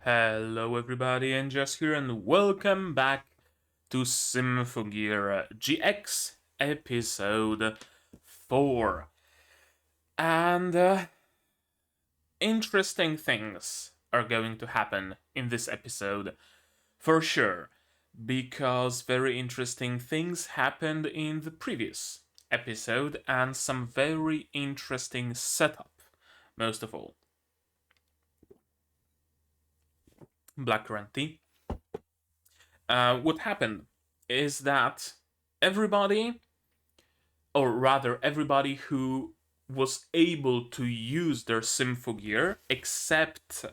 Hello everybody, and just here and welcome back to Symphogear GX episode 4. And interesting things are going to happen in this episode, for sure, because very interesting things happened in the previous episode and some very interesting setup, most of all. Blackcurrant tea. What happened is that everybody, or rather everybody who was able to use their Symphogear except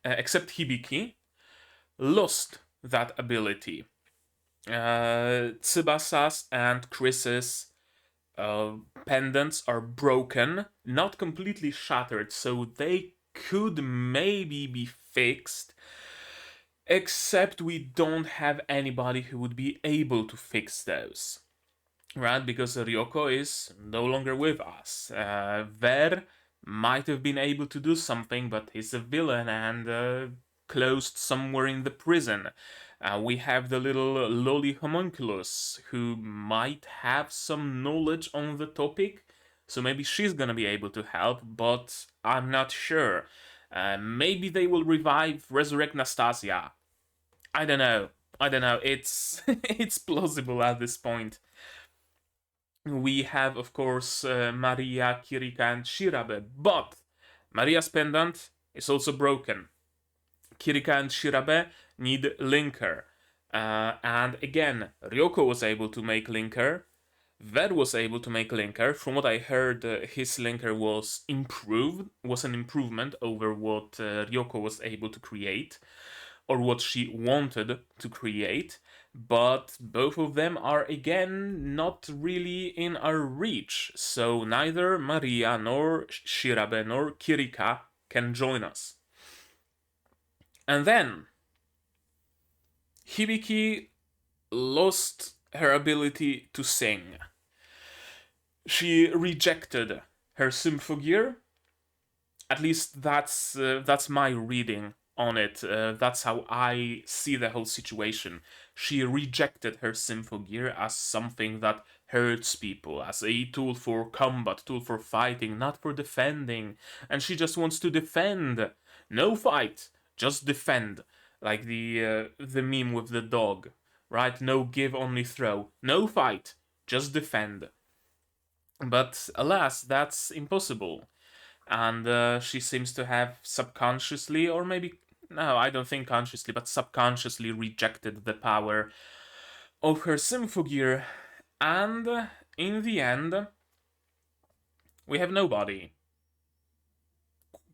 Hibiki, lost that ability. Tsubasa's and Chris's pendants are broken, not completely shattered, so they could maybe be fixed. Except we don't have anybody who would be able to fix those. Right? Because Ryoko is no longer with us. Ver might have been able to do something, but he's a villain and closed somewhere in the prison. We have the little lolly homunculus who might have some knowledge on the topic, so maybe she's gonna be able to help, but I'm not sure. Maybe they will resurrect Nastasia. I don't know. It's it's plausible at this point. We have, of course, Maria, Kirika, and Shirabe, but Maria's pendant is also broken. Kirika and Shirabe need linker. And again, Ryoko was able to make linker. Ver was able to make linker. From what I heard, his linker was an improvement over what Ryoko was able to create, or what she wanted to create, but both of them are again not really in our reach, so neither Maria nor Shirabe nor Kirika can join us. And then Hibiki lost her ability to sing. She rejected her Symphogear. At least that's my reading on it. That's how I see the whole situation. She rejected her Symphogear as something that hurts people, as a tool for combat, tool for fighting, not for defending. And she just wants to defend. No fight, just defend. Like the meme with the dog, right? No give, only throw. No fight, just defend. But alas, that's impossible. And she seems to have subconsciously, or maybe, no, I don't think consciously, but subconsciously rejected the power of her Symphogear. And in the end, we have nobody.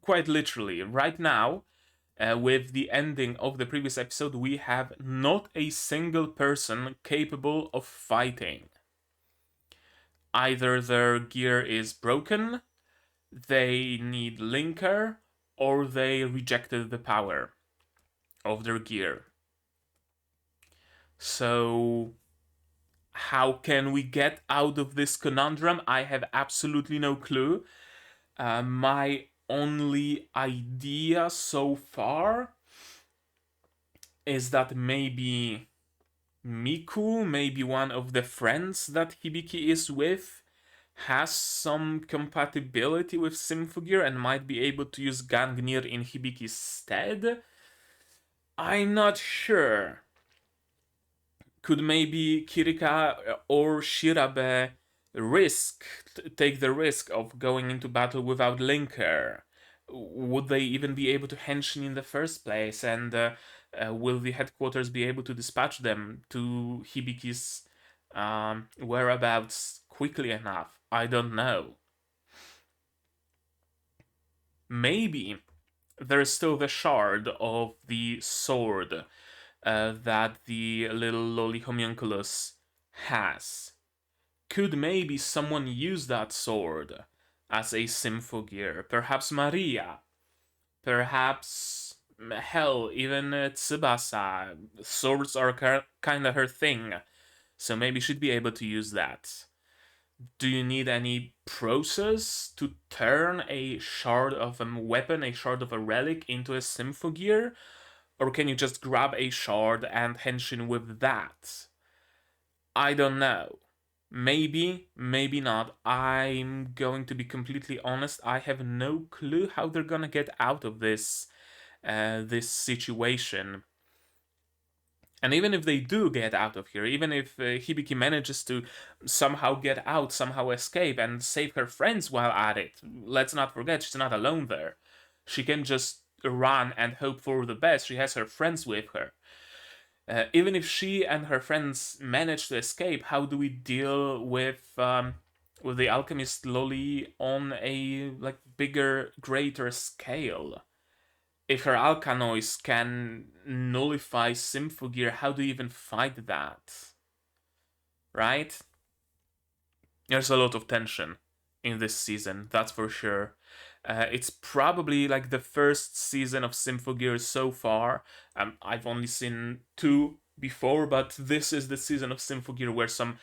Quite literally. Right now, with the ending of the previous episode, we have not a single person capable of fighting. Either their gear is broken, they need linker, or they rejected the power of their gear. So, how can we get out of this conundrum? I have absolutely no clue. My only idea so far is that maybe Miku, maybe one of the friends that Hibiki is with, has some compatibility with Symphogear and might be able to use Gangnir in Hibiki's stead. I'm not sure. Could maybe Kirika or Shirabe take the risk of going into battle without linker? Would they even be able to henshin in the first place? And will the headquarters be able to dispatch them to Hibiki's whereabouts quickly enough? I don't know. Maybe there's still the shard of the sword that the little lolly homunculus has. Could maybe someone use that sword as a Symphogear? Perhaps Maria. Perhaps, hell, even Tsubasa. Swords are kinda her thing, so maybe she'd be able to use that. Do you need any process to turn a shard of a weapon, a shard of a relic, into a Symphogear? Or can you just grab a shard and henshin with that? I don't know. Maybe, maybe not. I'm going to be completely honest. I have no clue how they're gonna get out of this situation. And even if they do get out of here, even if Hibiki manages to somehow get out, somehow escape, and save her friends while at it, let's not forget she's not alone there. She can just run and hope for the best. She has her friends with her. Even if she and her friends manage to escape, how do we deal with the alchemist Loli on a like bigger, greater scale? If her alkanoids can nullify Symphogear, how do you even fight that? Right? There's a lot of tension in this season, that's for sure. It's probably like the first season of Symphogear so far. I've only seen two before, but this is the season of Symphogear where some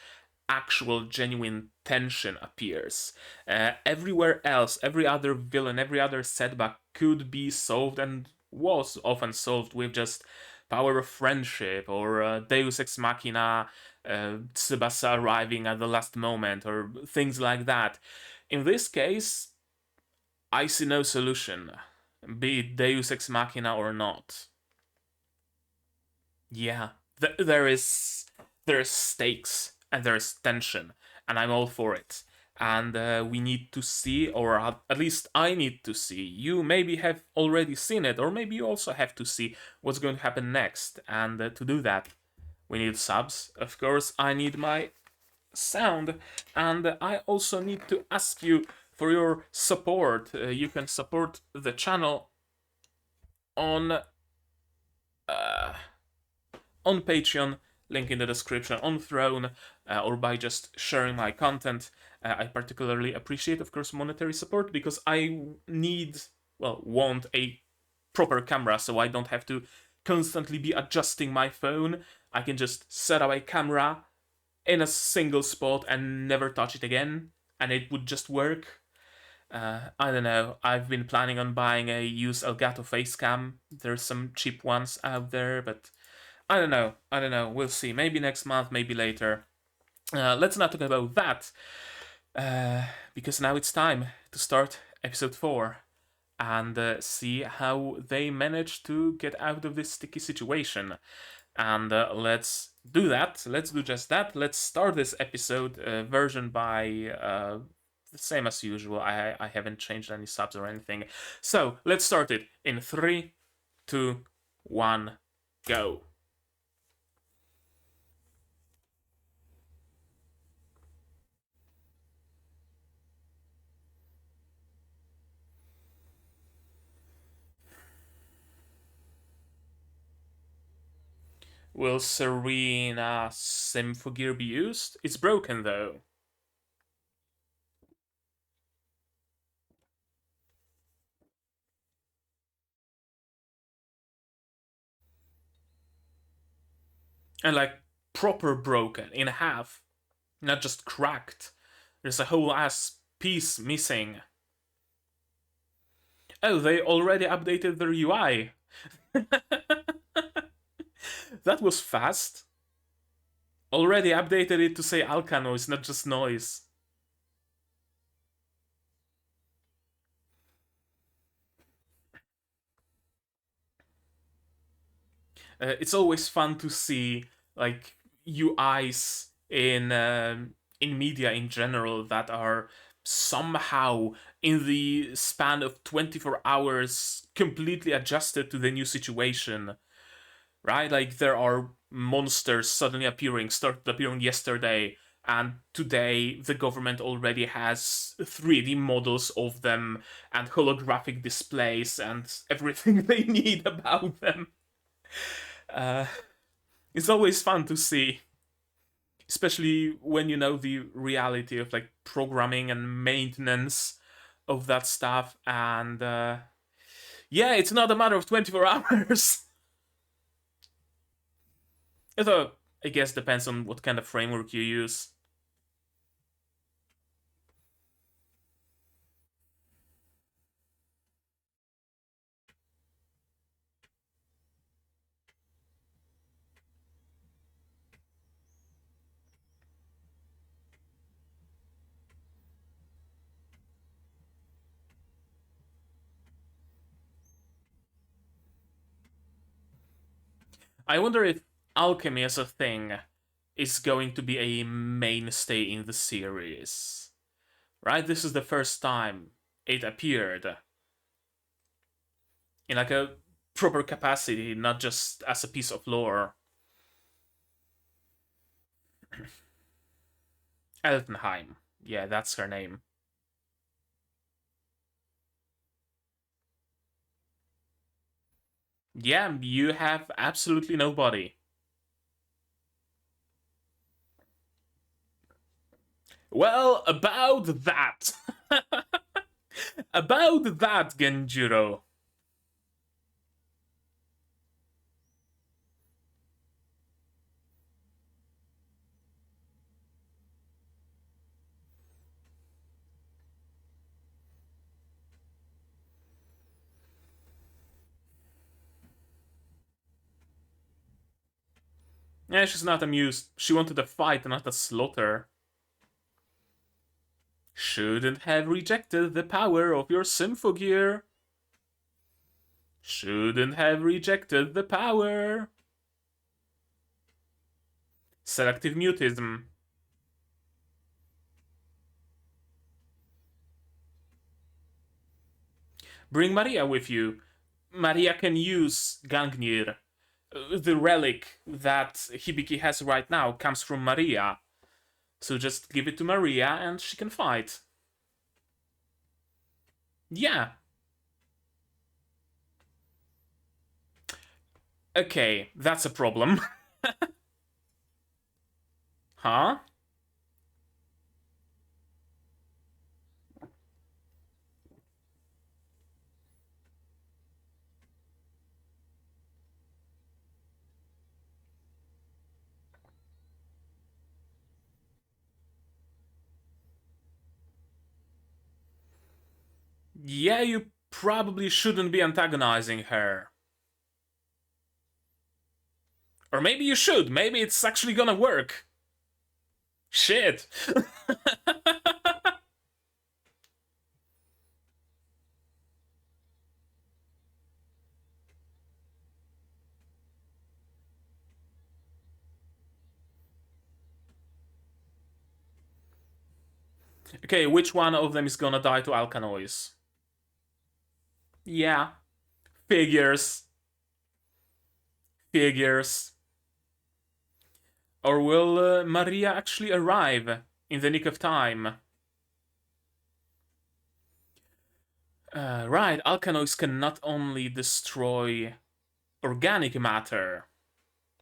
actual genuine tension appears. Everywhere else, every other villain, every other setback could be solved and was often solved with just power of friendship or Deus Ex Machina, Tsubasa arriving at the last moment or things like that. In this case, I see no solution, be it Deus Ex Machina or not. Yeah, there's stakes and there's tension, and I'm all for it. And we need to see, or at least I need to see. You maybe have already seen it, or maybe you also have to see what's going to happen next. And to do that, we need subs. Of course, I need my sound, and I also need to ask you for your support. You can support the channel on on Patreon, link in the description, on Throne, or by just sharing my content. I particularly appreciate, of course, monetary support because I want a proper camera so I don't have to constantly be adjusting my phone. I can just set up a camera in a single spot and never touch it again, and it would just work. I don't know. I've been planning on buying a used Elgato Facecam. There's some cheap ones out there, but I don't know. I don't know. We'll see. Maybe next month, maybe later. Let's not talk about that, because now it's time to start episode 4 and see how they manage to get out of this sticky situation. And let's do that. Let's do just that. Let's start this episode version by the same as usual. I haven't changed any subs or anything. So let's start it in 3, 2, 1, go. Will Serena Symphogear be used? It's broken though. And like proper broken in half, not just cracked. There's a whole ass piece missing. Oh, they already updated their UI. That was fast. Already updated it to say alkanoids, not just noise. It's always fun to see like UIs in media in general that are somehow in the span of 24 hours completely adjusted to the new situation, right? Like there are monsters suddenly appearing, started appearing yesterday, and today the government already has 3D models of them and holographic displays and everything they need about them. Uh, it's always fun to see, especially when you know the reality of like programming and maintenance of that stuff. And yeah, it's not a matter of 24 hours. Although I guess depends on what kind of framework you use. I wonder if alchemy as a thing is going to be a mainstay in the series. Right? This is the first time it appeared in like a proper capacity, not just as a piece of lore. Eltenheim. Yeah, that's her name. Yeah, you have absolutely nobody. Well, about that. About that, Genjuurou. Yeah, she's not amused. She wanted a fight, not a slaughter. Shouldn't have rejected the power of your Symphogear. Shouldn't have rejected the power. Selective mutism. Bring Maria with you. Maria can use Gangnir. The relic that Hibiki has right now comes from Maria. So just give it to Maria and she can fight. Yeah. Okay, that's a problem. Huh? Yeah, you probably shouldn't be antagonizing her. Or maybe you should. Maybe it's actually gonna work. Shit. Okay, which one of them is gonna die to Alkanoids? Yeah. Figures. Figures. Or will Maria actually arrive in the nick of time? Right, alkanoids can not only destroy organic matter,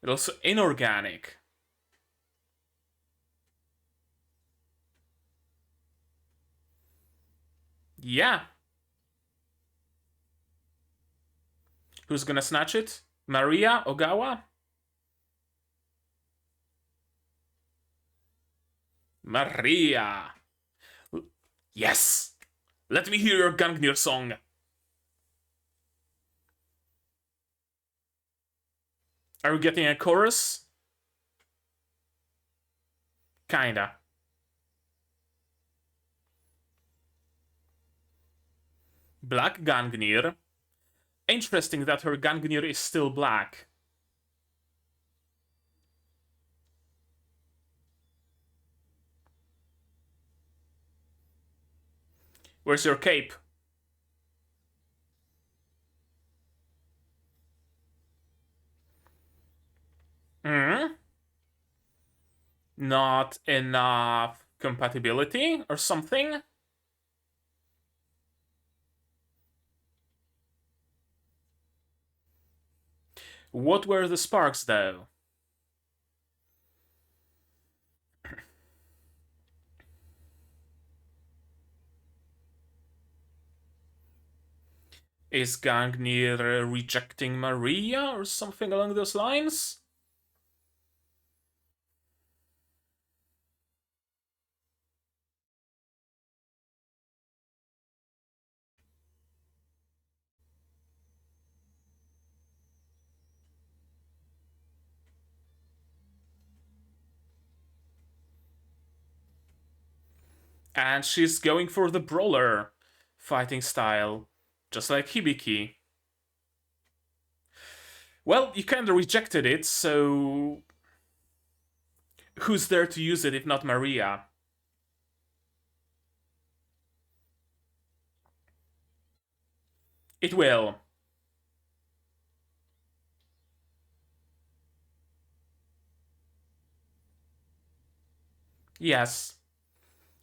but also inorganic. Yeah. Who's gonna snatch it? Maria Ogawa? Maria! Yes! Let me hear your Gangnir song! Are we getting a chorus? Kinda. Black Gangnir. Interesting that her Gangnir is still black. Where's your cape? Hmm? Not enough compatibility or something? What were the sparks, though? Is Gangnir rejecting Maria or something along those lines? And she's going for the brawler fighting style, just like Hibiki. Well, you kinda rejected it, so who's there to use it if not Maria? It will. Yes.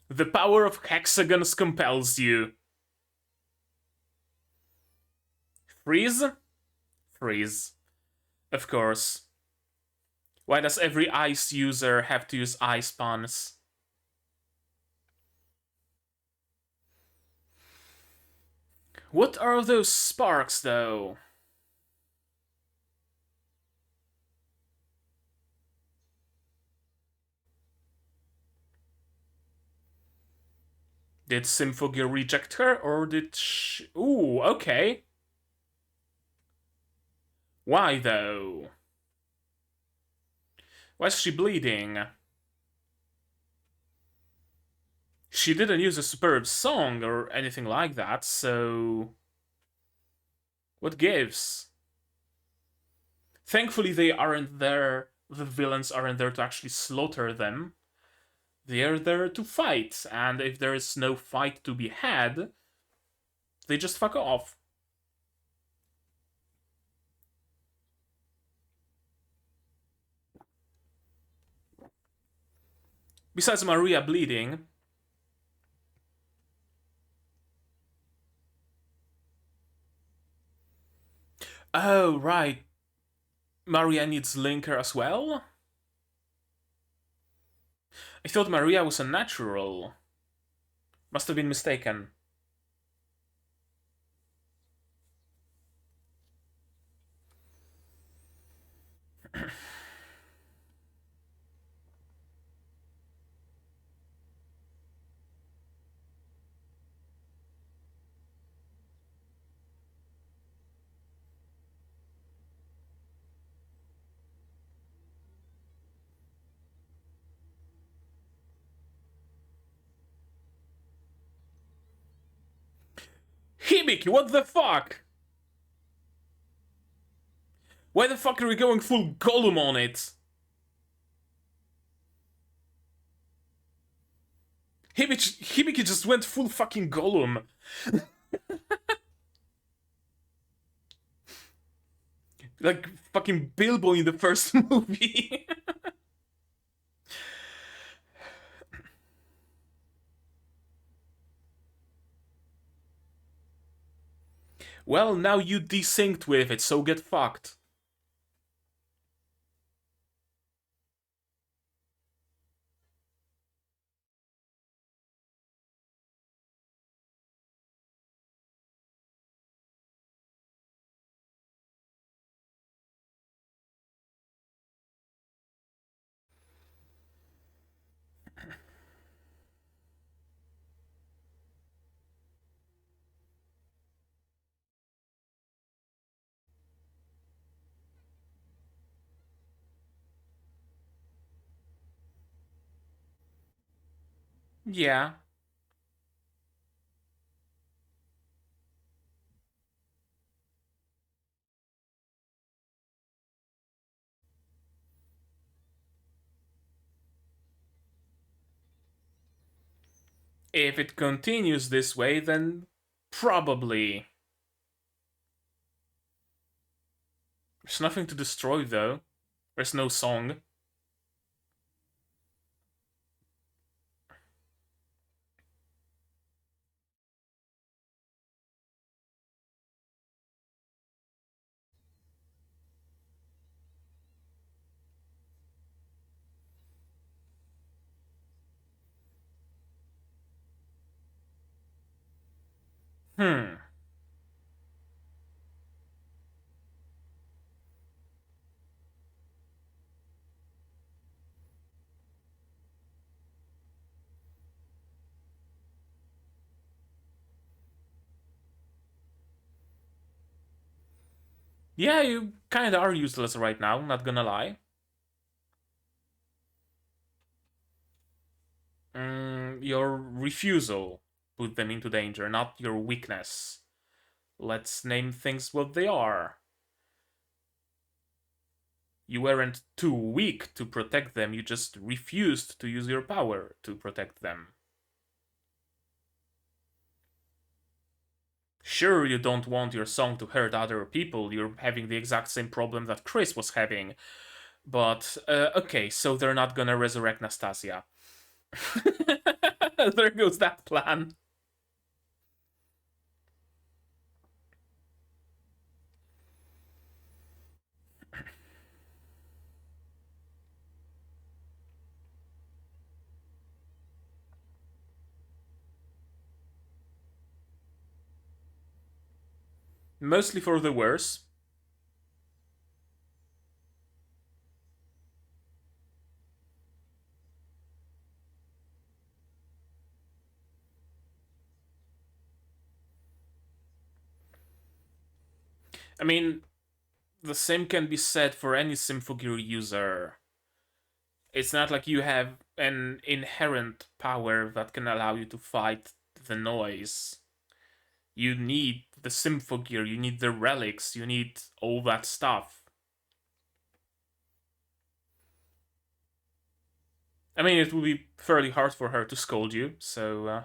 The power of hexagons compels you. Freeze? Freeze. Of course. Why does every ice user have to use ice spawns? What are those sparks, though? Did Symphogear reject her, or did Ooh, okay. Why, though? Why is she bleeding? She didn't use a superb song or anything like that, so... What gives? Thankfully, they aren't there. The villains aren't there to actually slaughter them. They're there to fight, and if there is no fight to be had, they just fuck off. Besides Maria bleeding. Oh, right. Maria needs linker as well? I thought Maria was a natural. Must have been mistaken. Hibiki, what the fuck? Why the fuck are we going full Gollum on it? Hibiki just went full fucking Gollum. Like fucking Bilbo in the first movie. Well, now you desynced with it, so get fucked. Yeah. If it continues this way, then probably. There's nothing to destroy, though. There's no song. Hmm. Yeah, you kinda are useless right now, not gonna lie. Your refusal put them into danger, not your weakness. Let's name things what they are. You weren't too weak to protect them, you just refused to use your power to protect them. Sure, you don't want your song to hurt other people, you're having the exact same problem that Chris was having. But, okay, so they're not gonna resurrect Nastasia. There goes that plan. Mostly for the worse. I mean, the same can be said for any Symphogear user. It's not like you have an inherent power that can allow you to fight the noise. You need the Symphogear, you need the relics, you need all that stuff. I mean, it would be fairly hard for her to scold you, so.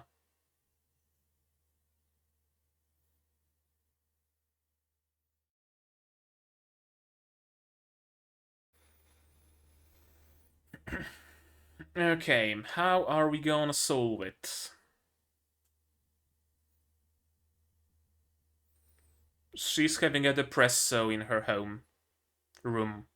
Okay, how are we gonna solve it? She's having a depresso in her home room.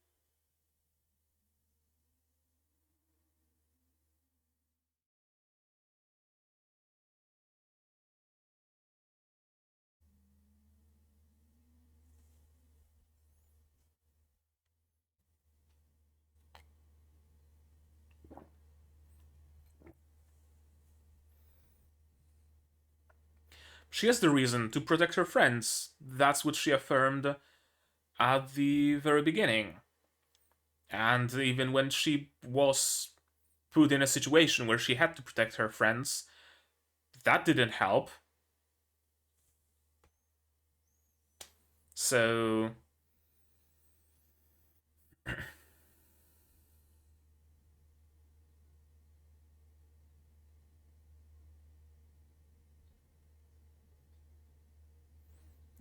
She has the reason to protect her friends. That's what she affirmed at the very beginning. And even when she was put in a situation where she had to protect her friends, that didn't help. So.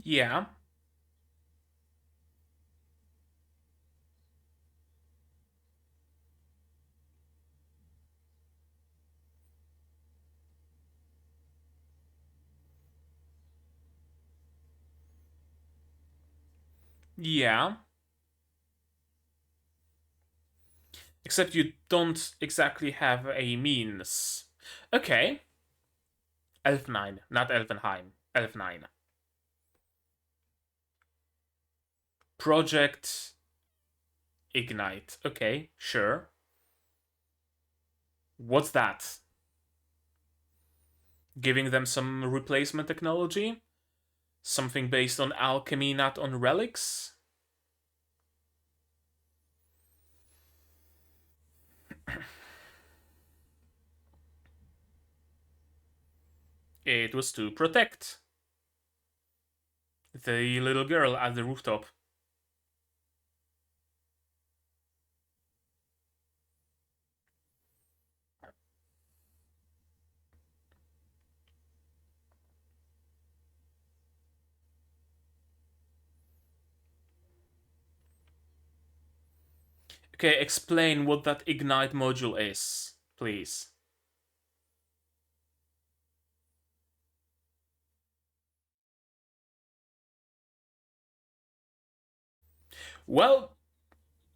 Yeah. Yeah. Except you don't exactly have a means. Okay. Elfnine, not Elfenheim. Elfnine. Project Ignite. Okay, sure. What's that? Giving them some replacement technology? Something based on alchemy, not on relics? It was to protect the little girl at the rooftop. Okay, explain what that Ignite module is, please. Well,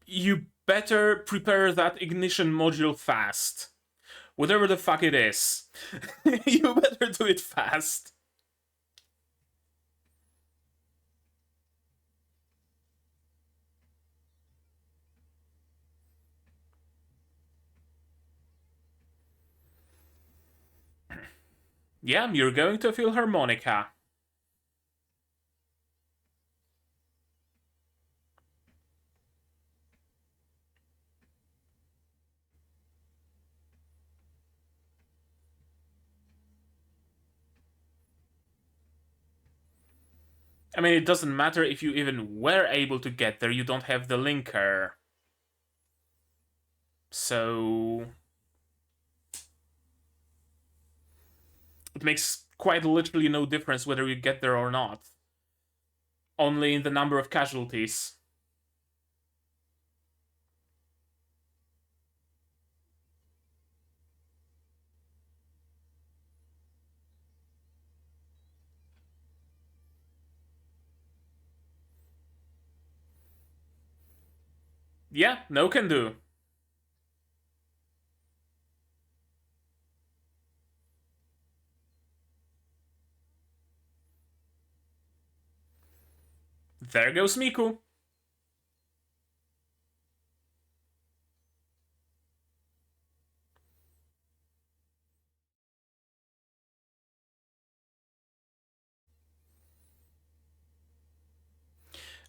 you better prepare that ignition module fast. Whatever the fuck it is. You better do it fast. Yeah, you're going to feel harmonica. I mean, it doesn't matter if you even were able to get there, you don't have the linker. So it makes quite literally no difference whether you get there or not. Only in the number of casualties. Yeah, no can do. There goes Miku.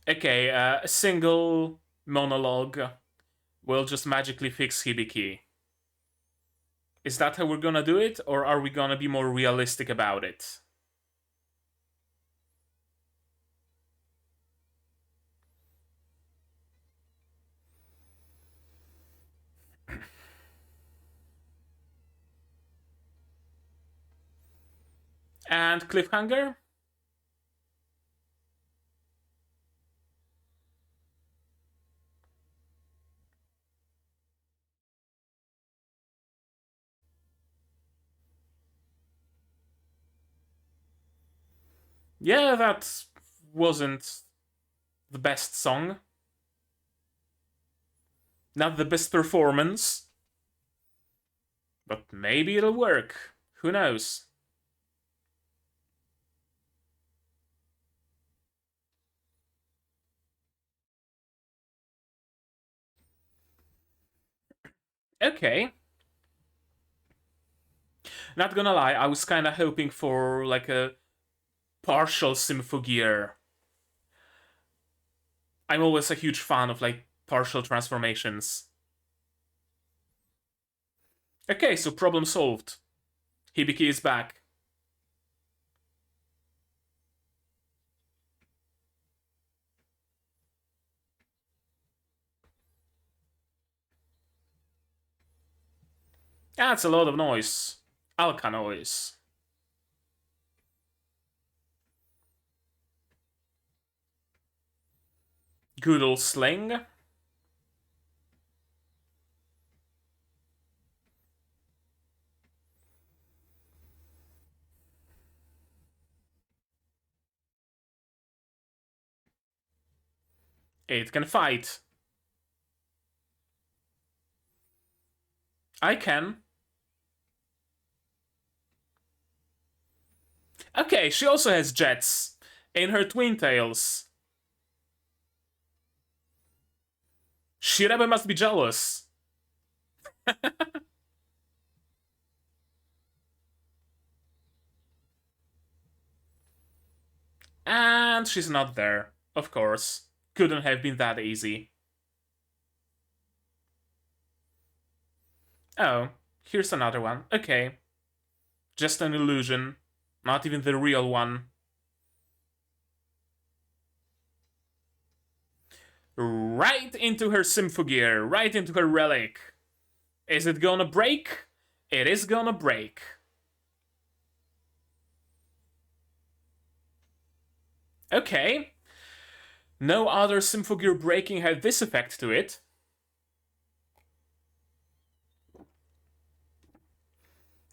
Okay, a single monologue will just magically fix Hibiki. Is that how we're gonna do it, or are we gonna be more realistic about it? And cliffhanger? Yeah, that wasn't the best song. Not the best performance. But maybe it'll work. Who knows? Okay. Not gonna lie, I was kinda hoping for like a partial Symphogear. I'm always a huge fan of like partial transformations. Okay, so problem solved. Hibiki is back. That's a lot of noise. Alka noise. Good old sling. It can fight. I can. Okay, she also has jets in her twin tails. Shirabe must be jealous. And she's not there, of course. Couldn't have been that easy. Oh, here's another one. Okay. Just an illusion. Not even the real one. Right into her Symphogear, right into her relic. Is it gonna break? It is gonna break. Okay. No other Symphogear breaking had this effect to it.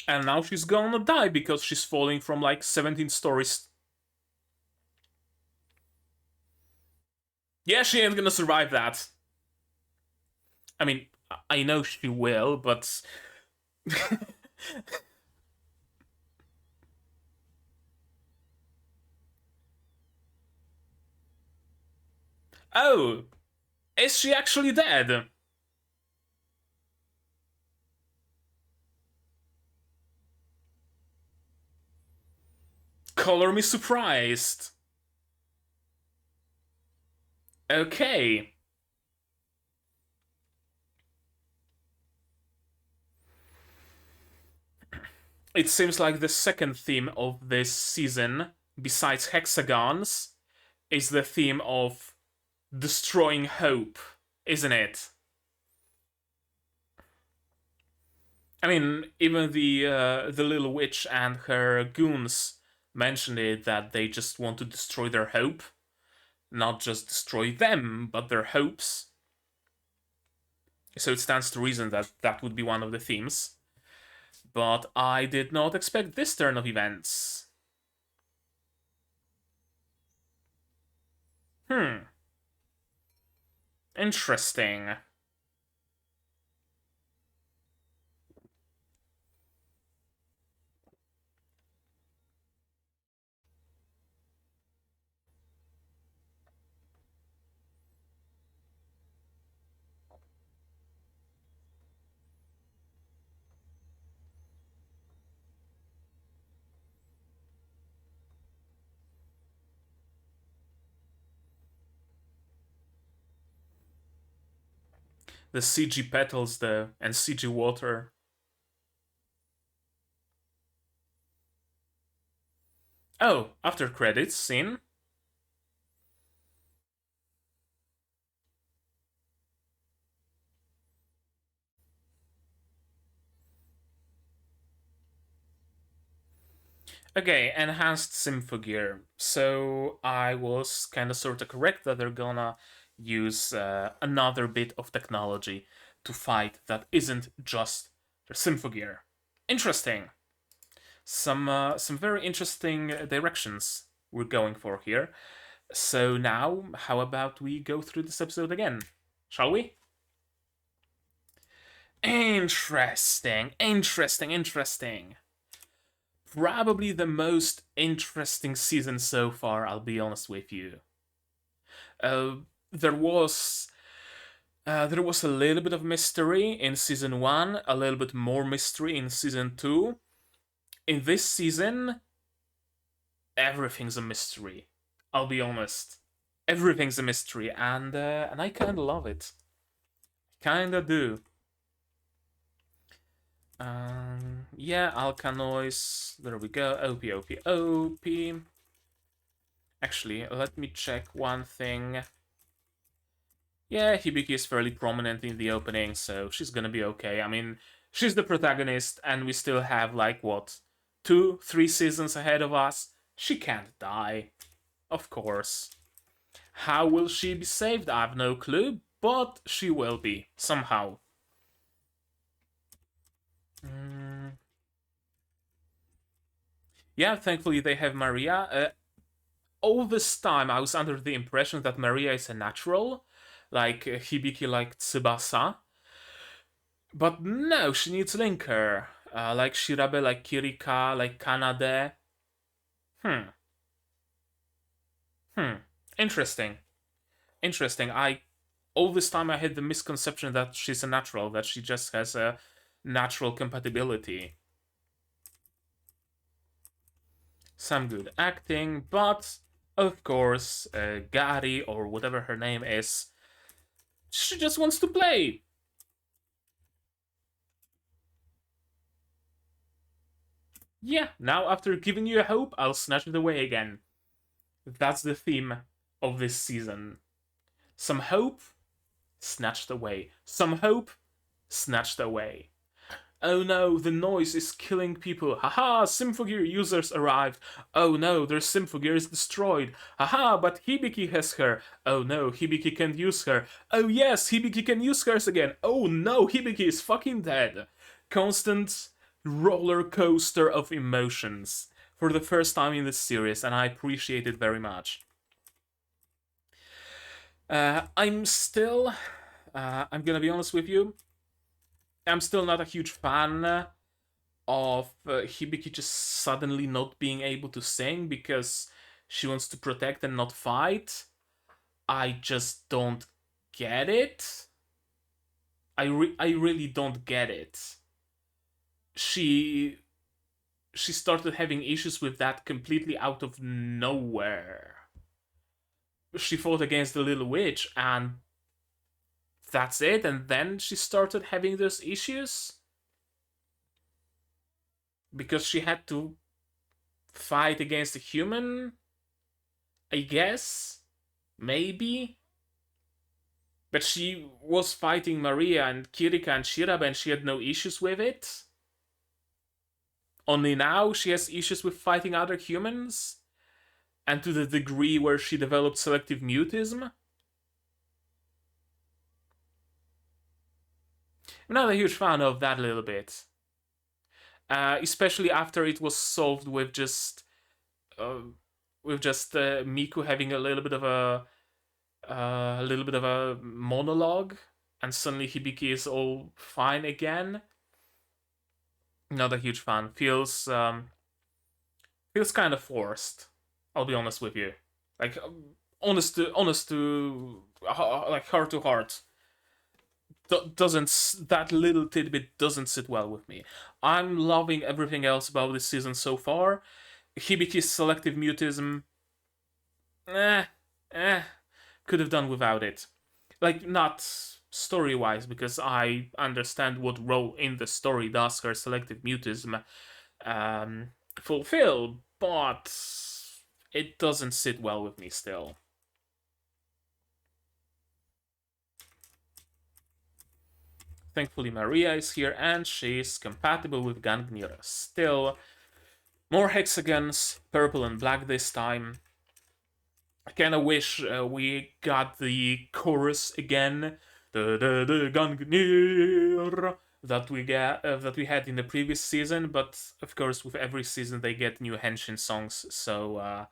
And now she's gonna die because she's falling from like 17 stories. Yeah, she ain't gonna survive that. I mean, I know she will, but. Oh, is she actually dead? Color me surprised. Okay. It seems like the second theme of this season, besides hexagons, is the theme of destroying hope, isn't it? I mean, even the little witch and her goons mentioned it, that they just want to destroy their hope, not just destroy them, but their hopes. So it stands to reason that that would be one of the themes. But I did not expect this turn of events. Interesting. The CG petals, and CG water. Oh, after credits scene. Okay, enhanced Symphogear. So I was kind of sort of correct that they're gonna use another bit of technology to fight that isn't just their Symphogear. Interesting. Some very interesting directions we're going for here. So now, how about we go through this episode again? Shall we? Interesting, interesting, interesting. Probably the most interesting season so far, I'll be honest with you. Uh, there was there was a little bit of mystery in season 1, a little bit more mystery in season 2. In this season, everything's a mystery. I'll be honest. Everything's a mystery, and I kinda love it. Kinda do. Yeah, alkanoids. There we go. OP, OP, OP. Actually, let me check one thing. Yeah, Hibiki is fairly prominent in the opening, so she's gonna be okay. I mean, she's the protagonist, and we still have, like, what, 2, 3 seasons ahead of us? She can't die. Of course. How will she be saved? I have no clue, but she will be, somehow. Yeah, thankfully they have Maria. All this time I was under the impression that Maria is a natural, like Hibiki, like Tsubasa. But no, she needs linker. Like Shirabe, like Kirika, like Kanade. Hmm. Interesting. Interesting. All this time I had the misconception that she's a natural, that she just has a natural compatibility. Some good acting, but of course, Gary, or whatever her name is, she just wants to play. Yeah, now after giving you a hope, I'll snatch it away again. That's the theme of this season. Some hope, snatched away. Some hope, snatched away. Oh no, the noise is killing people. Haha, Symphogear users arrived. Oh no, their Symphogear is destroyed. Haha, but Hibiki has her. Oh no, Hibiki can't use her. Oh yes, Hibiki can use hers again. Oh no, Hibiki is fucking dead. Constant roller coaster of emotions for the first time in this series, and I appreciate it very much. I'm gonna be honest with you, I'm still not a huge fan of Hibiki just suddenly not being able to sing because she wants to protect and not fight. I just don't get it. I really don't get it. She started having issues with that completely out of nowhere. She fought against the little witch and that's it, and then she started having those issues because she had to fight against a human, I guess, maybe. But she was fighting Maria and Kirika and Shirabe, and she had no issues with it. Only now she has issues with fighting other humans, and to the degree where she developed selective mutism. I'm not a huge fan of that little bit. Especially after it was solved uh, with just Miku having a little bit of a monologue, and suddenly Hibiki is all fine again. Not a huge fan. Feels kind of forced. I'll be honest with you. Like honest to like heart to heart. Doesn't that little tidbit doesn't sit well with me. I'm loving everything else about this season so far. Hibiki's selective mutism, eh, eh, could have done without it. Like, not story wise, because I understand what role in the story does her selective mutism fulfill, but it doesn't sit well with me still. Thankfully, Maria is here and she's compatible with Genjuurou. Still, more hexagons, purple and black this time. I kind of wish we got the chorus again, the Genjuurou that we had in the previous season. But of course, with every season they get new henshin songs. So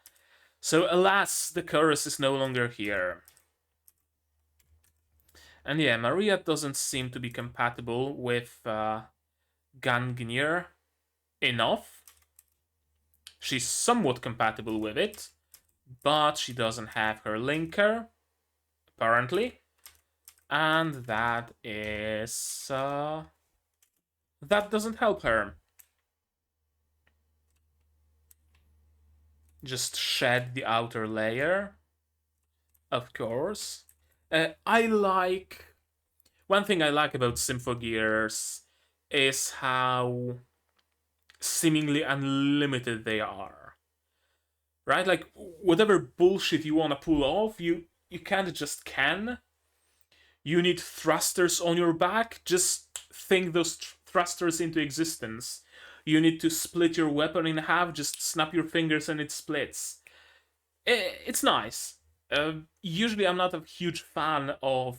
alas, the chorus is no longer here. And yeah, Maria doesn't seem to be compatible with Genjuurou enough. She's somewhat compatible with it, but she doesn't have her linker, apparently. And that doesn't help her. Just shed the outer layer, of course. One thing I like about Symphogears is how seemingly unlimited they are. Right? Like, whatever bullshit you want to pull off, you kind of just can. You need thrusters on your back, just think those thrusters into existence. You need to split your weapon in half, just snap your fingers and it splits. It's nice. Usually I'm not a huge fan of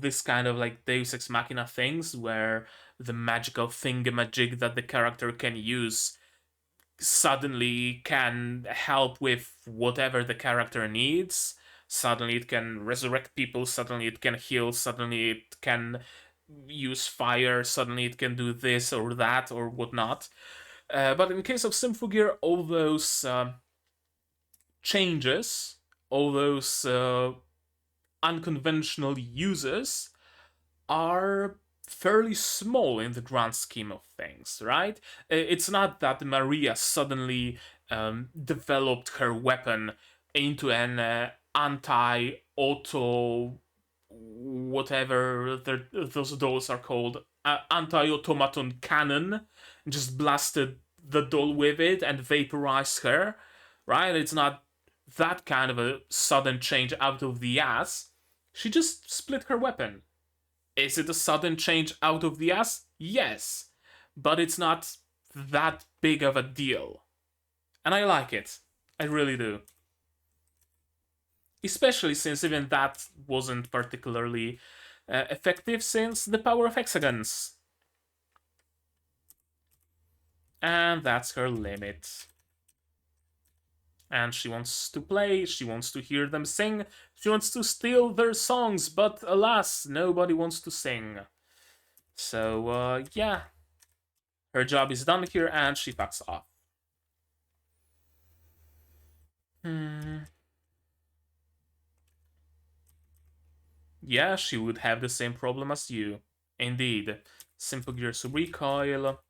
this kind of like Deus Ex Machina things where the magical thingamajig that the character can use suddenly can help with whatever the character needs. Suddenly it can resurrect people, suddenly it can heal, suddenly it can use fire, suddenly it can do this or that or whatnot. But in case of Symphogear, all those changes, all those unconventional uses are fairly small in the grand scheme of things, right? It's not that Maria suddenly developed her weapon into an anti-auto, whatever those are called, anti-automaton cannon, just blasted the doll with it and vaporized her, right? It's not that kind of a sudden change out of the ass. She just split her weapon. Is it a sudden change out of the ass? Yes. But it's not that big of a deal. And I like it. I really do. Especially since even that wasn't particularly effective since the power of hexagons. And that's her limit. And she wants to play, she wants to hear them sing, she wants to steal their songs, but alas, nobody wants to sing. So, yeah. Her job is done here and she fucks off. Yeah, she would have the same problem as you. Indeed. Symphogear Recoil.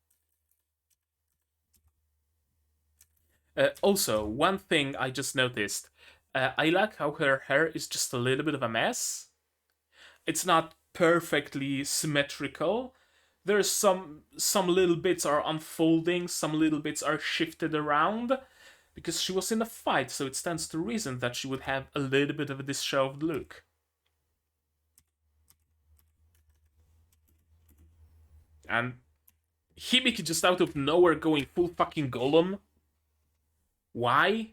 Also, one thing I just noticed. I like how her hair is just a little bit of a mess. It's not perfectly symmetrical. There's some little bits are unfolding, some little bits are shifted around. Because she was in a fight, so it stands to reason that she would have a little bit of a disheveled look. And Hibiki just out of nowhere going full fucking golem. Why?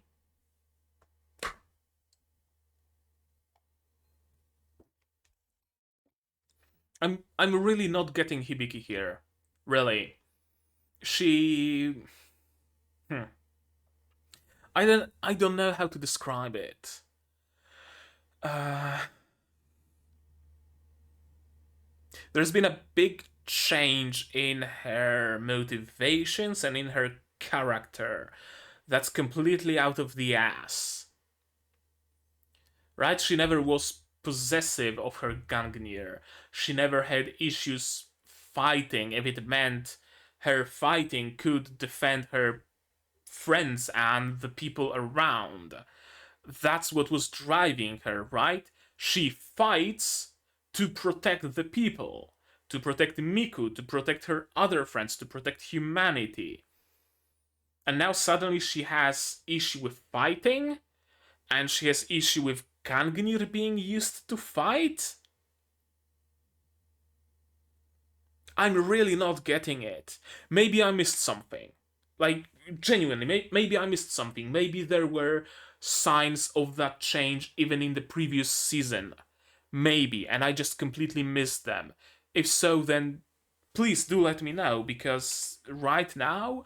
I'm really not getting Hibiki here. Really. She hmm. I don't know how to describe it. Uh there's been a big change in her motivations and in her character. That's completely out of the ass. Right? She never was possessive of her Gangnir. She never had issues fighting if it meant her fighting could defend her friends and the people around. That's what was driving her, right? She fights to protect the people, to protect Miku, to protect her other friends, to protect humanity. And now suddenly she has issue with fighting, and she has issue with Gangnir being used to fight? I'm really not getting it. Maybe I missed something. Like, genuinely, maybe I missed something. Maybe there were signs of that change even in the previous season. Maybe, and I just completely missed them. If so, then please do let me know, because right now,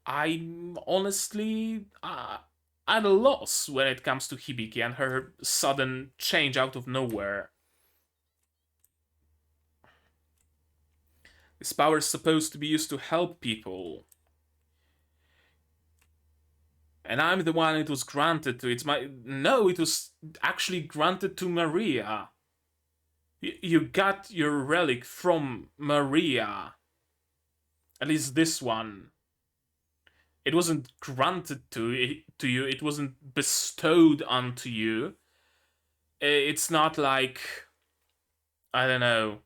I'm honestly at a loss when it comes to Hibiki and her sudden change out of nowhere. This power is supposed to be used to help people. And I'm the one it was granted to. It's my. No, it was actually granted to Maria. You got your relic from Maria. At least this one. It wasn't granted to you, it wasn't bestowed onto you. It's not like. I don't know.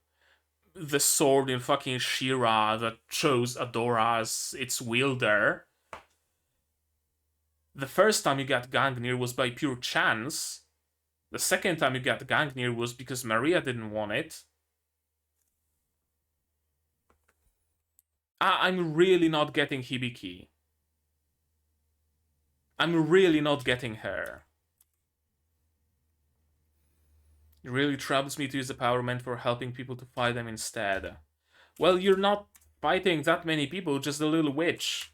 The sword in fucking Shira that chose Adora as its wielder. The first time you got Gangnir was by pure chance. The second time you got Gangnir was because Maria didn't want it. I'm really not getting Hibiki. I'm really not getting her. It really troubles me to use the power meant for helping people to fight them instead. Well, you're not fighting that many people, just a little witch.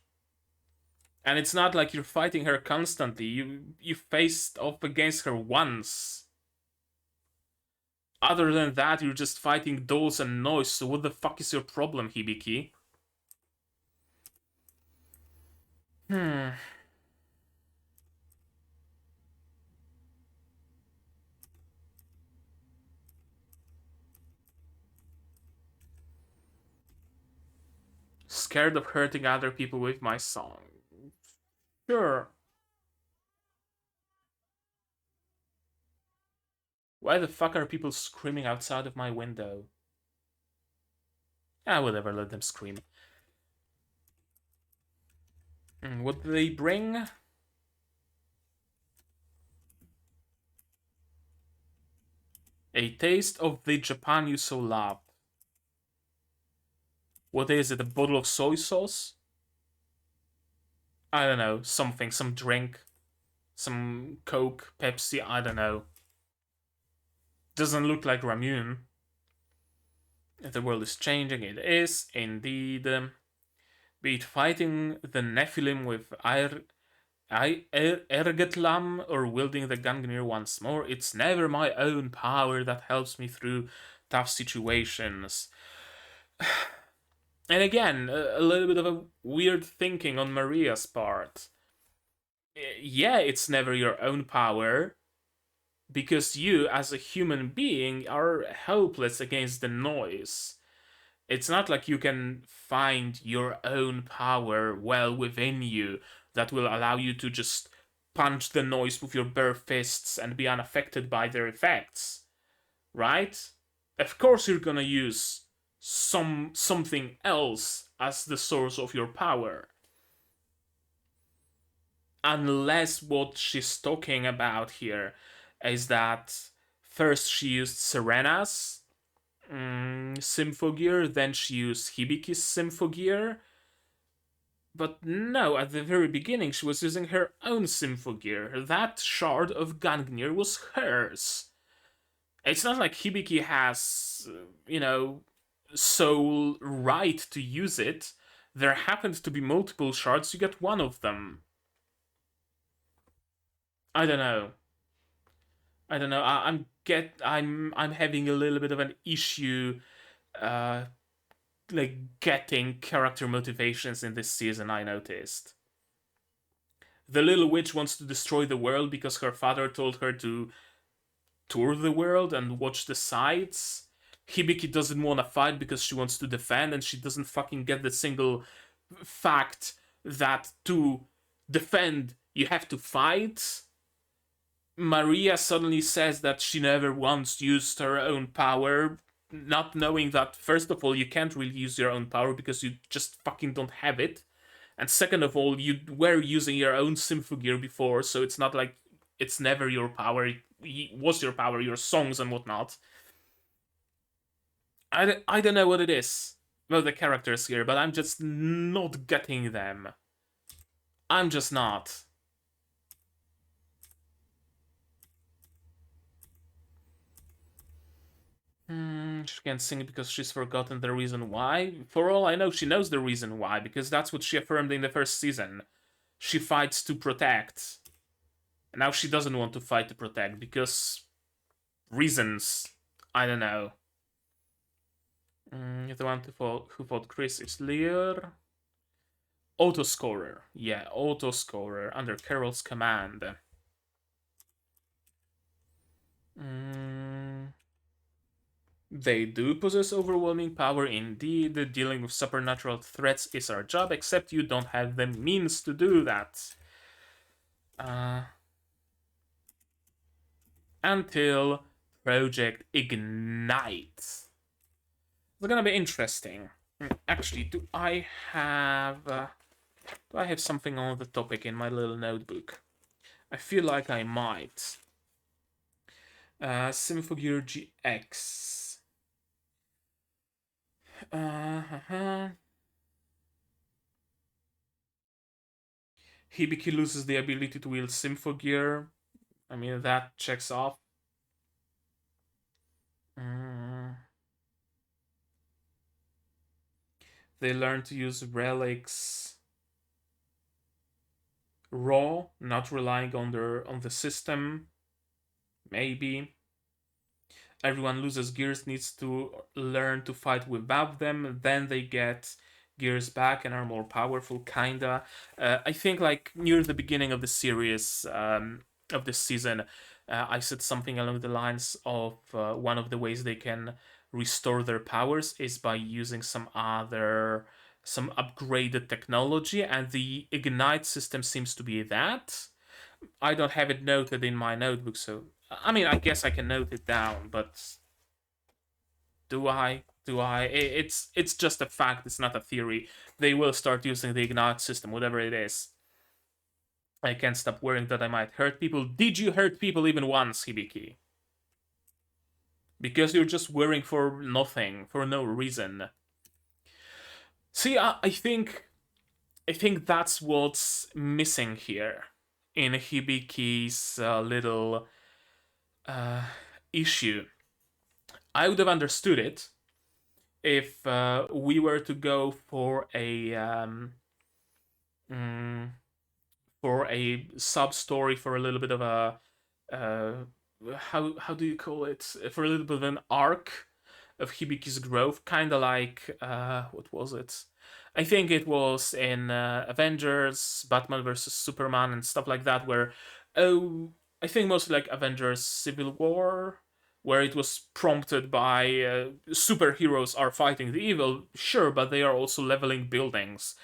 And it's not like you're fighting her constantly. You faced off against her once. Other than that, you're just fighting dolls and noise, so what the fuck is your problem, Hibiki? Hmm. Scared of hurting other people with my song. Sure. Why the fuck are people screaming outside of my window? Ah, whatever, let them scream. What do they bring? A taste of the Japan you so love. What is it, a bottle of soy sauce? I don't know, something, some drink. Some Coke, Pepsi, I don't know. Doesn't look like Ramune. The world is changing, it is, indeed. Be it fighting the Nephilim with Ergetlam or wielding the Gangnir once more, it's never my own power that helps me through tough situations. And again, a little bit of a weird thinking on Maria's part. Yeah, it's never your own power, because you, as a human being, are helpless against the noise. It's not like you can find your own power well within you that will allow you to just punch the noise with your bare fists and be unaffected by their effects, right? Of course you're gonna use something else as the source of your power. Unless what she's talking about here is that first she used Serenas Symphogear, then she used Hibiki's Symphogear. But no, at the very beginning she was using her own Symphogear. That shard of Gungnir was hers. It's not like Hibiki has, sole right to use it. There happened to be multiple shards, you get one of them. I don't know. I don't know. I'm having a little bit of an issue uh like getting character motivations in this season, I noticed. The little witch wants to destroy the world because her father told her to tour the world and watch the sights. Hibiki doesn't want to fight because she wants to defend, and she doesn't fucking get the single fact that to defend you have to fight. Maria suddenly says that she never once used her own power, not knowing that, first of all, you can't really use your own power because you just fucking don't have it. And second of all, you were using your own Symphogear before, so it's not like it's never your power. It was your power, your songs and whatnot. I don't know what it is about the characters here, but I'm just not getting them. I'm just not. She can't sing because she's forgotten the reason why. For all I know, she knows the reason why, because that's what she affirmed in the first season. She fights to protect. And now she doesn't want to fight to protect because reasons. I don't know. The one who fought Chris is Lear. Autoscorer. Yeah, Autoscorer under Carol's command. They do possess overwhelming power indeed. Dealing with supernatural threats is our job, except you don't have the means to do that. Until Project Ignite. It's gonna be interesting. Actually, do I have something on the topic in my little notebook? I feel like I might. Symphogear GX. Hibiki loses the ability to wield Symphogear. I mean, that checks off. They learn to use relics raw, not relying on the system. Maybe. Everyone loses gears, needs to learn to fight without them. Then they get gears back and are more powerful, kinda. I think like near the beginning of the series, of this season, I said something along the lines of one of the ways they can restore their powers is by using some upgraded technology, and the Ignite system seems to be that. I don't have it noted in my notebook, so I mean, I guess I can note it down, but do I? Do I? It's just a fact. It's not a theory. They will start using the Ignite system, whatever it is. I can't stop worrying that I might hurt people. Did you hurt people even once, Hibiki? Because you're just worrying for nothing, for no reason. See, I think that's what's missing here in Hibiki's little issue. I would have understood it if we were to go for a sub story, for a little bit of a how do you call it, for a little bit of an arc of Hibiki's growth, kind of like what was it? I think it was in Avengers, Batman versus Superman, and stuff like that, where I think mostly like Avengers Civil War, where it was prompted by superheroes are fighting the evil, sure, but they are also leveling buildings,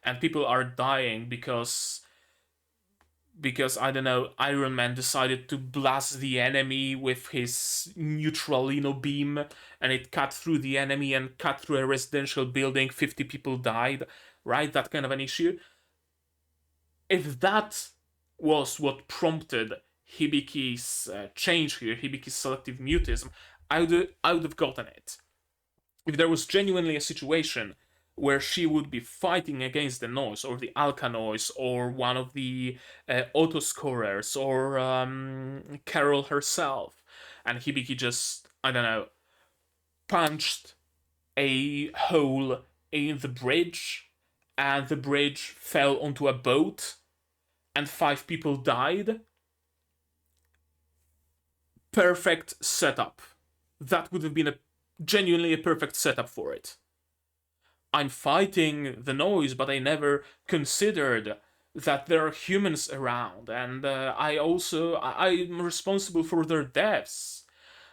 and people are dying because I don't know, Iron Man decided to blast the enemy with his neutralino beam, and it cut through the enemy and cut through a residential building. 50 people died, right? That kind of an issue. If that was what prompted Hibiki's change here, Hibiki's selective mutism, I would have gotten it. if there was genuinely a situation where she would be fighting against the noise or the alchemist or one of the autoscorers or Carol herself, and Hibiki just, I don't know, punched a hole in the bridge, and the bridge fell onto a boat, and 5 people died. Perfect setup. That would have been a genuinely a perfect setup for it. I'm fighting the noise, but I never considered that there are humans around, and I'm responsible for their deaths.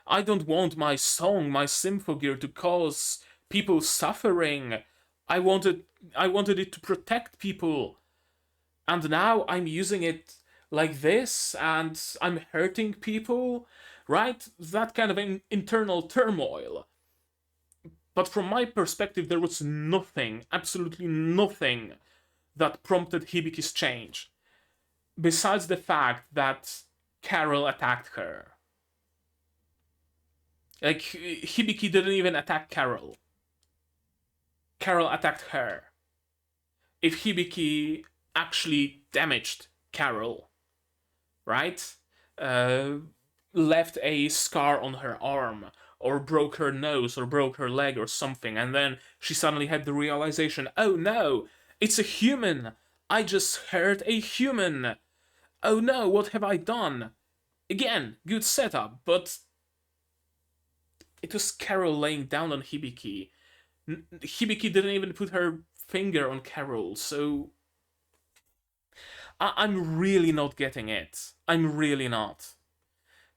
I don't want my song, my Symphogear, to cause people suffering. I wanted I wanted it to protect people, and now I'm using it like this, and I'm hurting people, right? That kind of an internal turmoil. But from my perspective, there was nothing, absolutely nothing, that prompted Hibiki's change, besides the fact that Carol attacked her. Like, Hibiki didn't even attack Carol. Carol attacked her. If Hibiki actually damaged Carol, right? Uh, Left a scar on her arm, or broke her nose, or broke her leg, or something, and then she suddenly had the realization, oh no, it's a human! I just hurt a human! Oh no, what have I done? Again, good setup, but it was Carol laying down on Hibiki. Hibiki didn't even put her finger on Carol, so I'm really not getting it. I'm really not.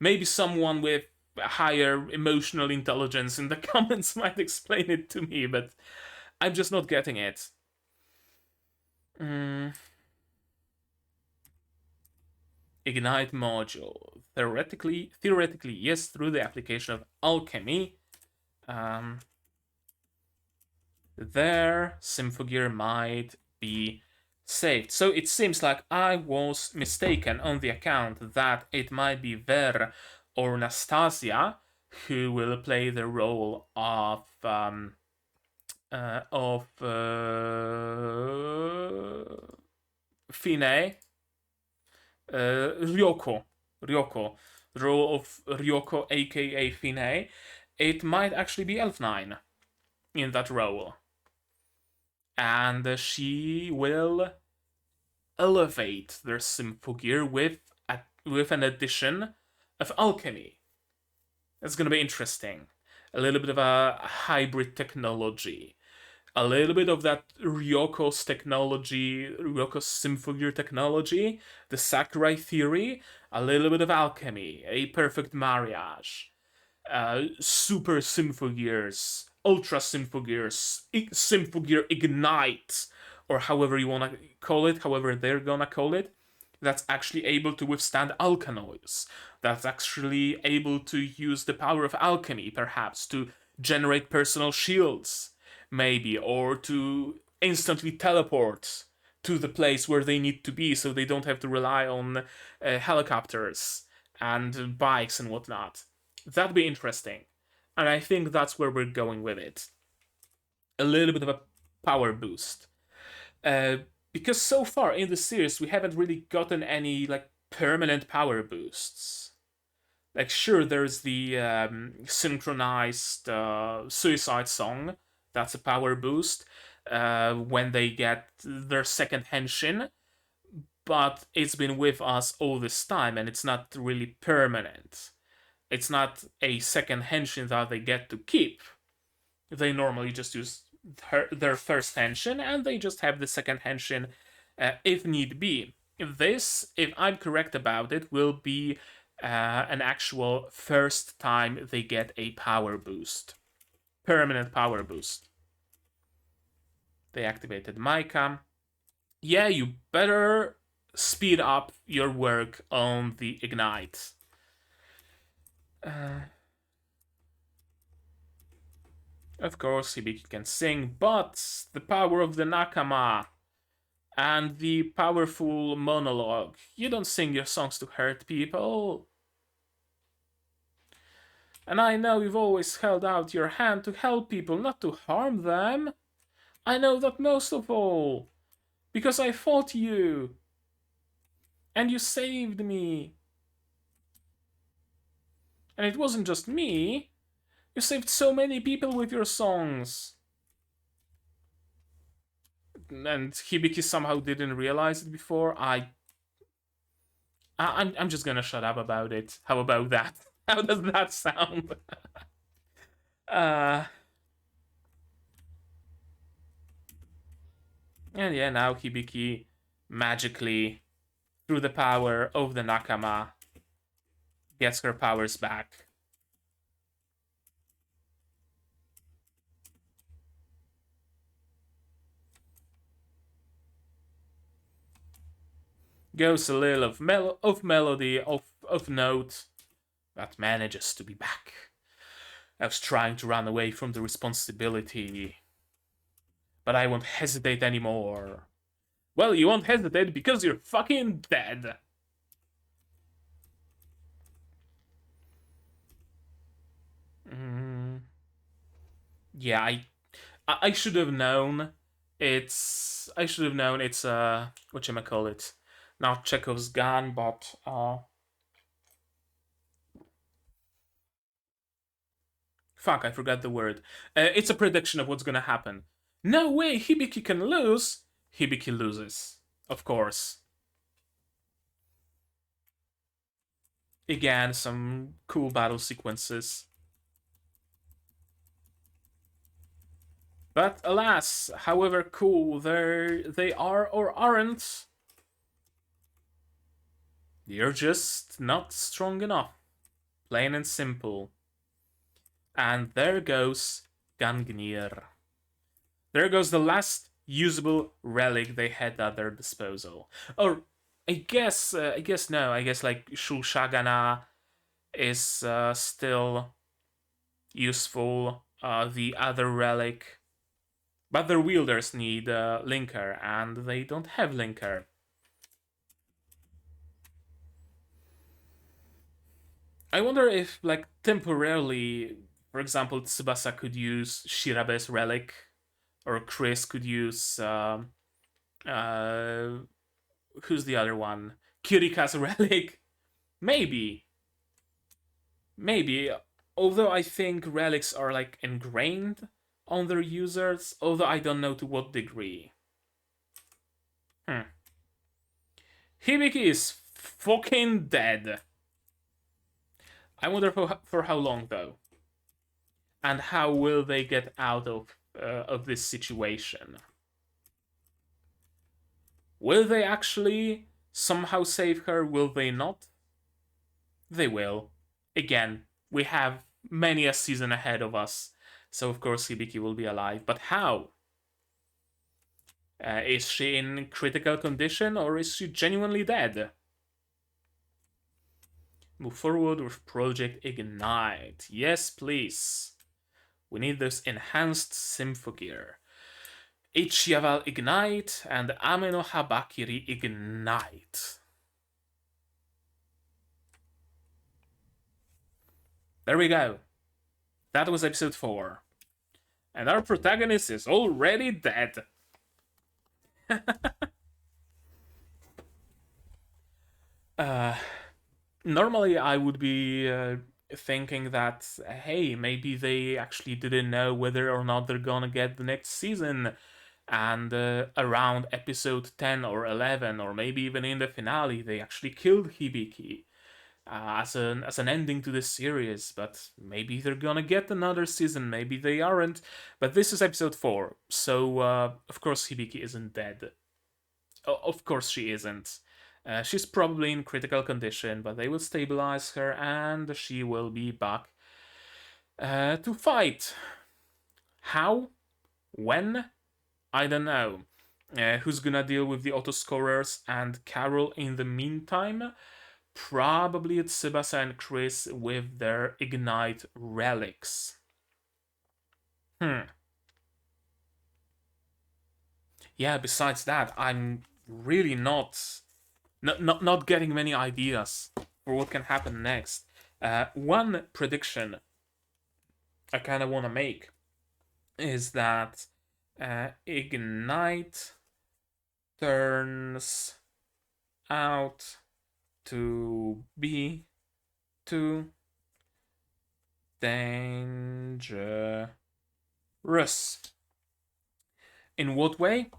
Maybe someone with higher emotional intelligence in the comments might explain it to me, but I'm just not getting it. Mm. Ignite module. Theoretically, yes, through the application of alchemy. Their Symphogear might be saved. So it seems like I was mistaken on the account that it might be Ver or Nastasia who will play the role of Fine, Ryoko, the role of Ryoko, aka Fine. It might actually be Elf9 in that role, and she will elevate their Symphogear with an addition of alchemy. That's gonna be interesting. A little bit of a hybrid technology. A little bit of that Ryoko's technology, Ryoko's Symphogear technology, the Sakurai theory, a little bit of alchemy, a perfect marriage. Super Symphogears, Ultra Symphogears, Symphogear Ignite, or however you wanna call it, however they're gonna call it, that's actually able to withstand alkanoids, that's actually able to use the power of alchemy, perhaps, to generate personal shields, maybe, or to instantly teleport to the place where they need to be so they don't have to rely on helicopters and bikes and whatnot. That'd be interesting. And I think that's where we're going with it. A little bit of a power boost. Uh, because so far in the series, we haven't really gotten any like permanent power boosts. Like, sure, there's the synchronized suicide song. That's a power boost when they get their second henshin. But it's been with us all this time, and it's not really permanent. It's not a second henshin that they get to keep. They normally just use their first henshin, and they just have the second henshin if need be. This, if I'm correct about it, will be an actual first time they get a power boost. Permanent power boost. They activated Micah. Yeah, you better speed up your work on the Ignite. Of course, Hibiki can sing, but the power of the Nakama and the powerful monologue. You don't sing your songs to hurt people. And I know you've always held out your hand to help people, not to harm them. I know that most of all, because I fought you, and you saved me. And it wasn't just me. You saved so many people with your songs. And Hibiki somehow didn't realize it before. I'm just gonna shut up about it. How about that? How does that sound? uh, and yeah, now Hibiki magically, through the power of the Nakama, gets her powers back. Goes a little of melody, of note, that manages to be back. I was trying to run away from the responsibility, but I won't hesitate anymore. Well, you won't hesitate because you're fucking dead. Yeah, I should have known. I should have known it's whatchamacallit, not Chekhov's gun, but fuck, I forgot the word. It's a prediction of what's gonna happen. No way, Hibiki can lose. Hibiki loses, of course. Again, some cool battle sequences. But alas, however cool they are or aren't, you're just not strong enough. Plain and simple. And there goes Gungnir. There goes the last usable relic they had at their disposal. Or I guess no. I guess like Shushagana is still useful. The other relic, but their wielders need linker, and they don't have linker. I wonder if, like, temporarily, for example, Tsubasa could use Shirabe's relic, or Chris could use uh, who's the other one? Kirika's relic. Maybe. Maybe. Although I think relics are like ingrained on their users, although I don't know to what degree. Hibiki is fucking dead. I wonder for how long though. And how will they get out of this situation? Will they actually somehow save her? Will they not? They will. Again, we have many a season ahead of us, so of course Hibiki will be alive. But how? Is she in critical condition or is she genuinely dead? Move forward with Project Ignite. Yes, please. We need this enhanced Symphogear. Ichiaval Ignite and Ame no Habakiri Ignite. There we go. That was episode 4. And our protagonist is already dead. Normally I would be thinking that, hey, maybe they actually didn't know whether or not they're gonna get the next season, and around episode 10 or 11, or maybe even in the finale, they actually killed Hibiki as an ending to the series. But maybe they're gonna get another season, maybe they aren't. But this is episode 4, so of course Hibiki isn't dead. Of course she isn't. She's probably in critical condition, but they will stabilize her and she will be back to fight. How? When? I don't know. Who's gonna deal with the Autoscorers and Carol in the meantime? Probably it's Tsubasa and Chris with their Ignite relics. Yeah, besides that, I'm really not getting many ideas for what can happen next. One prediction I kind of want to make is that Ignite turns out to be too dangerous. In what way?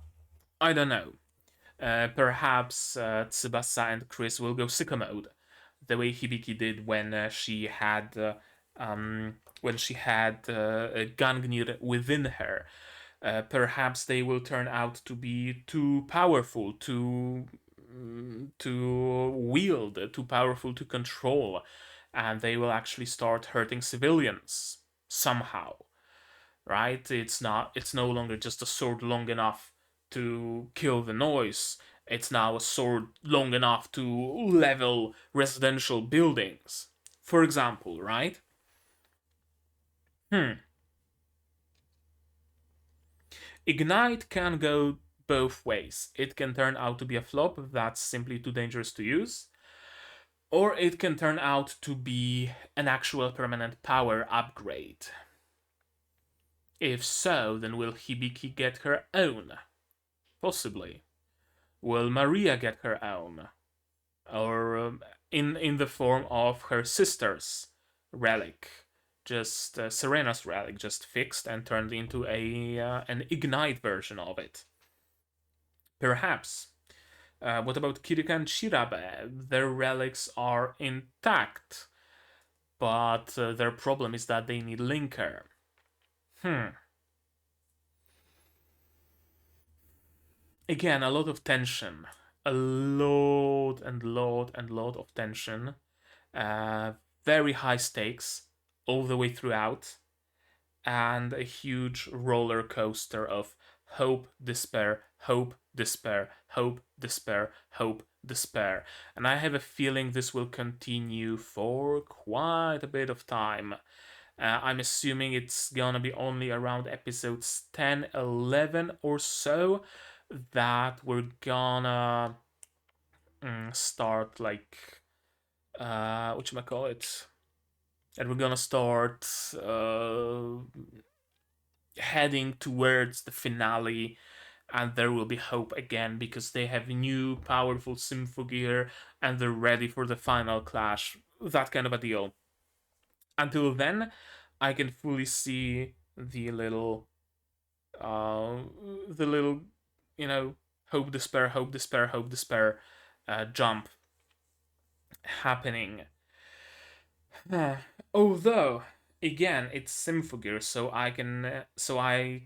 I don't know. Perhaps Tsubasa and Chris will go sicko mode, the way Hibiki did when she had a Gangnir within her. Perhaps they will turn out to be too powerful to wield, too powerful to control, and they will actually start hurting civilians somehow. Right? It's no longer just a sword long enough to kill the noise. It's now a sword long enough to level residential buildings. For example, right? Hmm. Ignite can go both ways. It can turn out to be a flop that's simply too dangerous to use, or it can turn out to be an actual permanent power upgrade. If so, then will Hibiki get her own? Possibly. Will Maria get her own? Or in the form of her sister's relic, just Serena's relic, just fixed and turned into a an Ignite version of it. Perhaps. What about Kirika and Shirabe? Their relics are intact, but their problem is that they need linker. Hmm. Again, a lot of tension. A lot of tension. Uh, Very high stakes all the way throughout, and a huge roller coaster of hope, despair, hope, despair, hope, despair, hope, despair. And I have a feeling this will continue for quite a bit of time. I'm assuming it's gonna be only around episodes 10, 11 or so that we're gonna start like what you call it, and we're gonna start heading towards the finale, and there will be hope again because they have new powerful Symphogear and they're ready for the final clash. That kind of a deal. Until then, I can fully see uh, the little, you know, hope, despair, hope, despair, hope, despair jump happening. Although, again, it's Symphogear, so I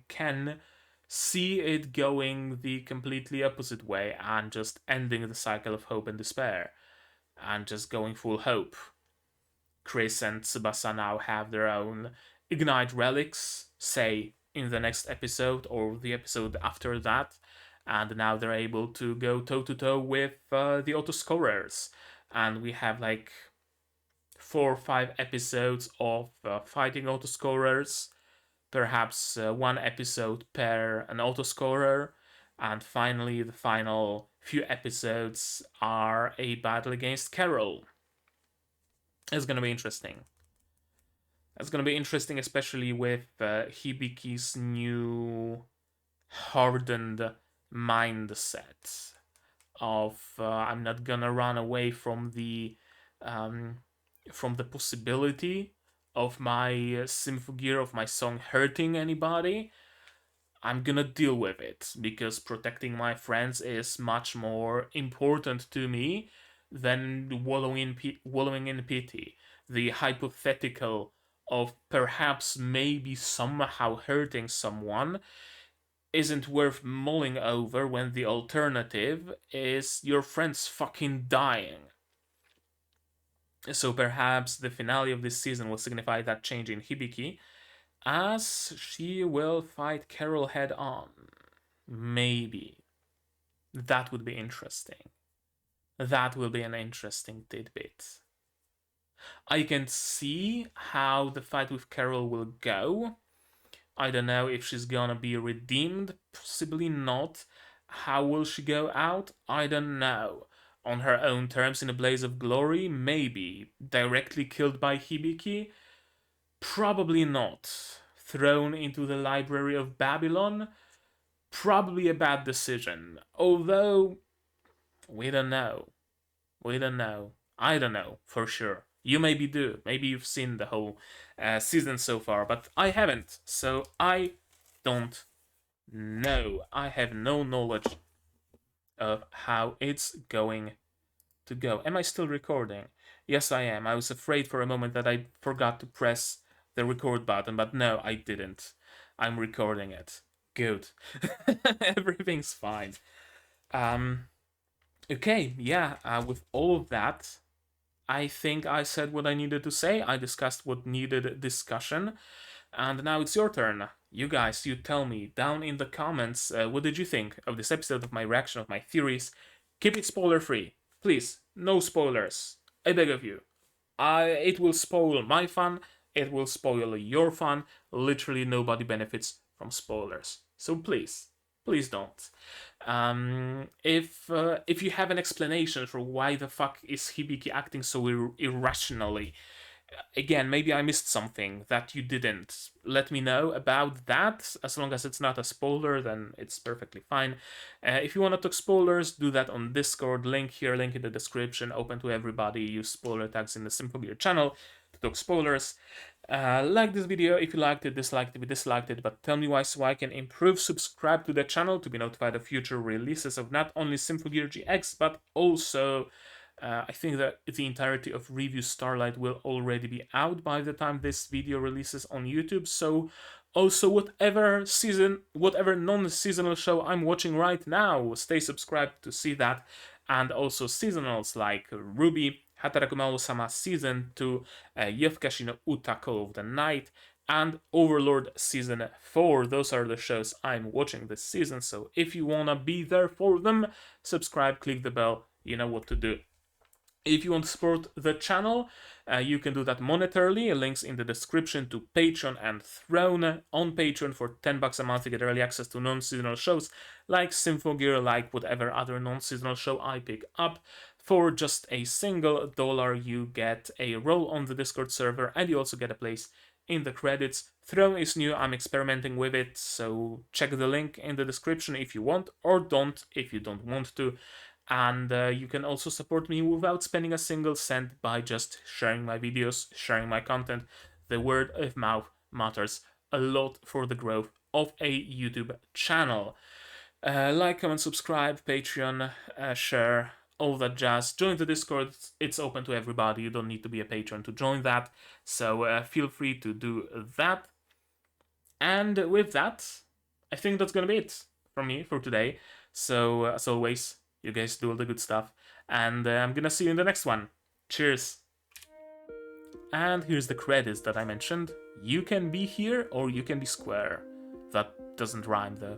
can see it going the completely opposite way and just ending the cycle of hope and despair and just going full hope. Chris and Tsubasa now have their own Ignite relics, say in the next episode or the episode after that, and now they're able to go toe to toe with the Autoscorers, and we have like 4 or 5 episodes of fighting Autoscorers, perhaps one episode per an Autoscorer, and finally the final few episodes are a battle against Carol. It's gonna be interesting. It's gonna be interesting, especially with Hibiki's new hardened mindset of I'm not gonna run away um, from the possibility of my Symphogear, of my song hurting anybody. I'm gonna deal with it because protecting my friends is much more important to me than wallowing in pity. The hypothetical of perhaps maybe somehow hurting someone isn't worth mulling over when the alternative is your friends fucking dying. So perhaps the finale of this season will signify that change in Hibiki, as she will fight Carol head on. Maybe. That would be interesting. That will be an interesting tidbit. I can see how the fight with Carol will go. I don't know if she's gonna be redeemed, possibly not. How will she go out? I don't know. On her own terms in a blaze of glory? Maybe. Directly killed by Hibiki? Probably not. Thrown into the Library of Babylon? Probably a bad decision. Although, we don't know. We don't know. I don't know for sure. You maybe do. Maybe you've seen the whole season so far, but I haven't. So I don't know. I have no knowledge of how it's going to go. Am I still recording? Yes, I am. I was afraid for a moment that I forgot to press the record button, but no, I didn't. I'm recording it. Good. Everything's fine. Okay, yeah, with all of that, I think I said what I needed to say. I discussed what needed discussion. And now it's your turn. You guys, you tell me down in the comments, what did you think of this episode, of my reaction, of my theories? Keep it spoiler free. Please, no spoilers. I beg of you. It will spoil my fun. It will spoil your fun. Literally nobody benefits from spoilers. So please, please don't. If you have an explanation for why the fuck is Hibiki acting so irrationally, again, maybe I missed something that you didn't. Let me know about that. As long as it's not a spoiler, then it's perfectly fine. If you want to talk spoilers, do that on Discord. Link here, link in the description. Open to everybody. Use spoiler tags in the Symphogear channel to talk spoilers. Like this video if you liked it, disliked it if you disliked it, but tell me why so I can improve. Subscribe to the channel to be notified of future releases of not only Symphogear GX, but also I think that the entirety of Review Starlight will already be out by the time this video releases on YouTube, so also whatever non-seasonal show I'm watching right now, stay subscribed to see that, and also seasonals like Ruby, Hataraku Maru-sama Season 2, Yofukashi no Uta Call of the Night, and Overlord Season 4. Those are the shows I'm watching this season, so if you wanna be there for them, subscribe, click the bell, you know what to do. If you want to support the channel, you can do that monetarily. Links in the description to Patreon and Throne. On Patreon for $10 a month, you get early access to non-seasonal shows like Symphogear, like whatever other non-seasonal show I pick up. For just a single dollar, you get a role on the Discord server, and you also get a place in the credits. Throne is new, I'm experimenting with it, so check the link in the description if you want, or don't if you don't want to. And you can also support me without spending a single cent by just sharing my videos, sharing my content. The word of mouth matters a lot for the growth of a YouTube channel. Like, comment, subscribe, Patreon, share, all that jazz. Join the Discord, it's open to everybody. You don't need to be a patron to join that, so feel free to do that. And with that, I think that's gonna be it from me for today. So, as always, you guys do all the good stuff, and I'm gonna see you in the next one. Cheers! And here's the credits that I mentioned. You can be here or you can be square. That doesn't rhyme though.